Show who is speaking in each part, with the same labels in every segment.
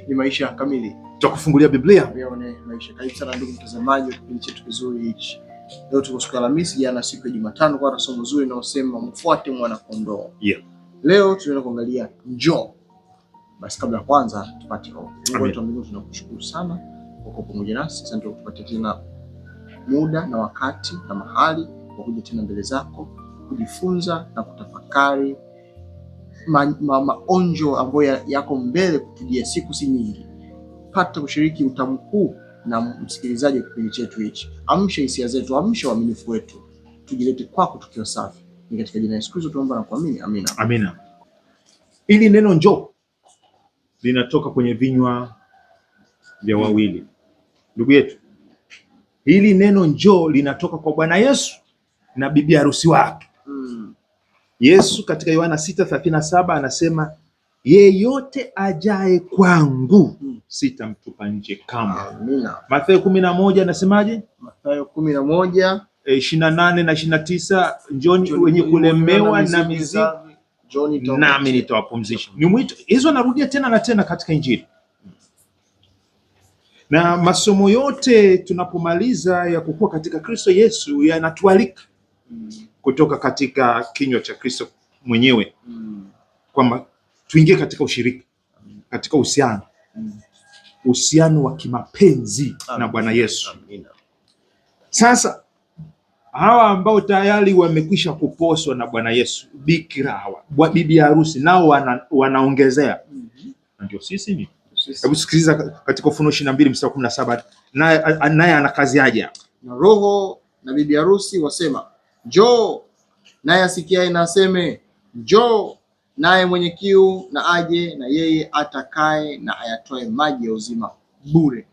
Speaker 1: Ni maisha kamili.
Speaker 2: Tutakufungulia Biblia.
Speaker 1: Leo ni maisha. Karibu sana ndugu mtazamaji wa kipindi chetu kizuri hichi. Leo tuko siku ya Alhamisi, jana siku ya Jumatano, kwa somo zuri linalosema mfuate mwana kondoo. Leo tunaenda kuangalia njoo. Basi kabla ya kwanza tupate ombi. Mungu wetu wa mbinguni, tunakushukuru sana kwa kuwa pamoja nasi. Asante kwa kutupatia tena muda na wakati na mahali kwa kuja tena mbele zako kujifunza na kutafakari maonjo ambayo yako mbele kutujia siku si nyingi. Pata kushiriki utamu huu na msikilizaji wa kipindi chetu hichi. Amsha hisia zetu, amsha uaminifu wetu. Tujilete kwako tukiwa safi. Ni katika jina la Yesu Kristo tunaomba na kuamini. Amina.
Speaker 2: Amina. Ili neno njoo linatoka kwenye vinywa vya wawili. Ndugu yetu, hili neno njoo linatoka kwa Bwana Yesu na bibi harusi wake. Yesu katika Yohana 6:37 anasema, yeyote ajaye kwangu sitamtupa nje kamwe.
Speaker 1: Amina.
Speaker 2: Mathayo 11 anasemaje?
Speaker 1: Mathayo 11:28
Speaker 2: na 29, njoni wenye kulemewa na mizigo nami nitawapumzisha. Ni mwito. Hizo narudia tena na tena katika Injili. Na masomo yote tunapomaliza ya kukua katika Kristo Yesu yanatualika kutoka katika kinywa cha Kristo mwenyewe kwamba tuingie katika ushirika, katika uhusiano wa kimapenzi na Bwana Yesu. Sasa hawa ambao tayari wamekwisha kuposwa na Bwana Yesu, bikira hawa, bibi harusi, nao wanaongezea. Ndio sisi ni. Hebu sikiliza katika Ufunuo 22:17, naye ana kazi aje?
Speaker 1: Na roho na bibi harusi wasema, njoo. Naye asikiaye na aseme, njoo. Naye mwenye kiu na aje, na yeye atakaye na ayatoe maji ya uzima bure.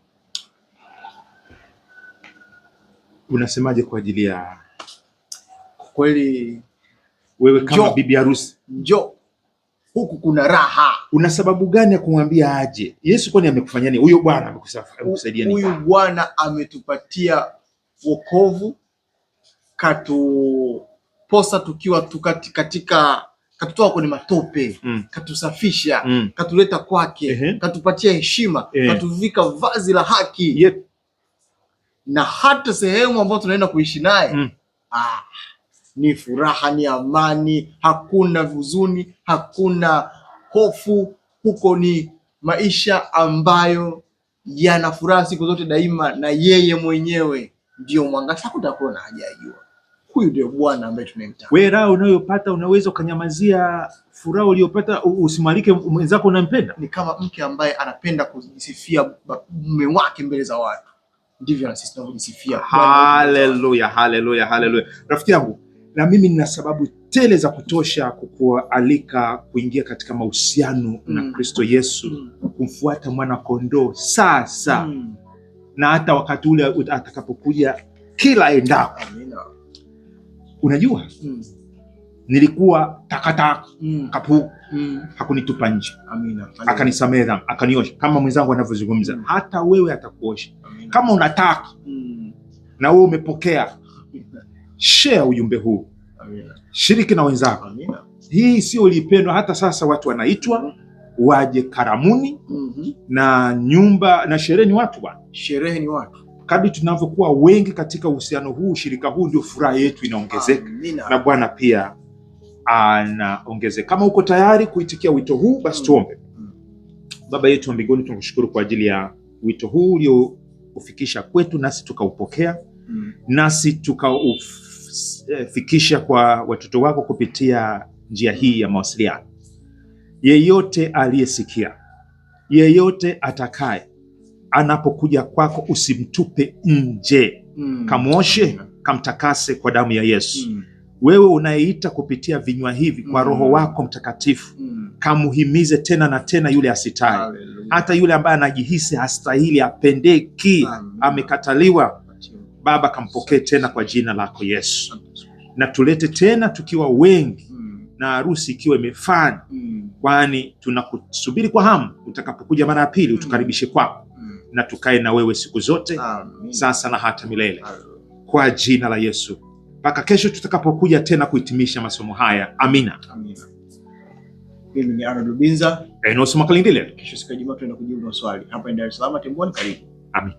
Speaker 2: Unasemaje kwa ajili ya
Speaker 1: kweli
Speaker 2: wewe kama bibi harusi?
Speaker 1: Njoo. Huku kuna raha.
Speaker 2: Una sababu gani ya kumwambia aje? Yesu kwani amekufanyia nini? Huyo Bwana amekusaidia nini?
Speaker 1: Huyu Bwana ametupatia wokovu, katuposa tukiwa katika, katutoa kwenye matope, katusafisha, katuleta kwake, katupatia heshima, katuvika vazi la haki. Na hata sehemu ambayo tunaenda kuishi naye ni furaha, ni amani, hakuna huzuni, hakuna hofu. Huko ni maisha ambayo yana furaha siku zote daima, na yeye mwenyewe ndio mwangaza. Hakutakuwa na haja ya jua. Huyu ndio Bwana ambaye tunamtaka.
Speaker 2: Wewe raha unayopata unaweza ukanyamazia furaha uliyopata usimalike mwenzako unampenda.
Speaker 1: Ni kama mke ambaye anapenda kujisifia mume wake mbele za watu. Ndivyo na sisi tunajisifia.
Speaker 2: Haleluya, haleluya, haleluya. Rafiki yangu, na mimi nina sababu tele za kutosha kukualika kuingia katika mahusiano na Kristo Yesu, kumfuata mwana kondoo sasa na hata wakati ule atakapokuja kila endako.
Speaker 1: Amina.
Speaker 2: Unajua, nilikuwa takataka kapu, hakunitupa nje.
Speaker 1: Amina.
Speaker 2: Akanisamehe dhambi, akaniosha kama mwenzangu anavyozungumza. Hata wewe atakuosha. Kama unataka na wewe umepokea, share ujumbe huu. Amina. Shiriki na wenzako.
Speaker 1: Amina.
Speaker 2: Hii sio ulipendwa. Hata sasa watu wanaitwa waje karamuni na nyumba na sherehe ni watu bwana.
Speaker 1: Sherehe ni watu.
Speaker 2: Kadri tunavyokuwa wengi katika uhusiano huu, ushirika huu, ndio furaha yetu inaongezeka. Na Bwana pia anaongezeka. Kama uko tayari kuitikia wito huu, basi tuombe. Baba yetu wa mbinguni, tunakushukuru kwa ajili ya wito huu uliofikisha kwetu, nasi tukaupokea, nasi tukaufikisha kwa watoto wako kupitia njia hii ya mawasiliano. Yeyote aliyesikia, yeyote atakaye, anapokuja kwako usimtupe nje. Kamwoshe, kamtakase kwa damu ya Yesu. Wewe unayeita kupitia vinywa hivi kwa Roho wako Mtakatifu, kamuhimize tena na tena yule asitai. Hata yule ambaye anajihisi hastahili, apendeki, amekataliwa, Baba kampokee tena kwa jina lako Yesu. Na tulete tena tukiwa wengi na harusi ikiwa imefana, kwani tunakusubiri kwa hamu utakapokuja mara ya pili, utukaribishe kwako na tukae na wewe siku zote. Sasa na hata milele. Kwa jina la Yesu. Mpaka kesho tutakapokuja tena kuhitimisha masomo haya. Amina. Amina.
Speaker 1: Mimi ni Arnold Binza.
Speaker 2: Enos Makalindile.
Speaker 1: Kesho siku ya Jumaa tunaenda kujibu maswali hapa Dar es Salaam Temboni. Karibu.
Speaker 2: Amen.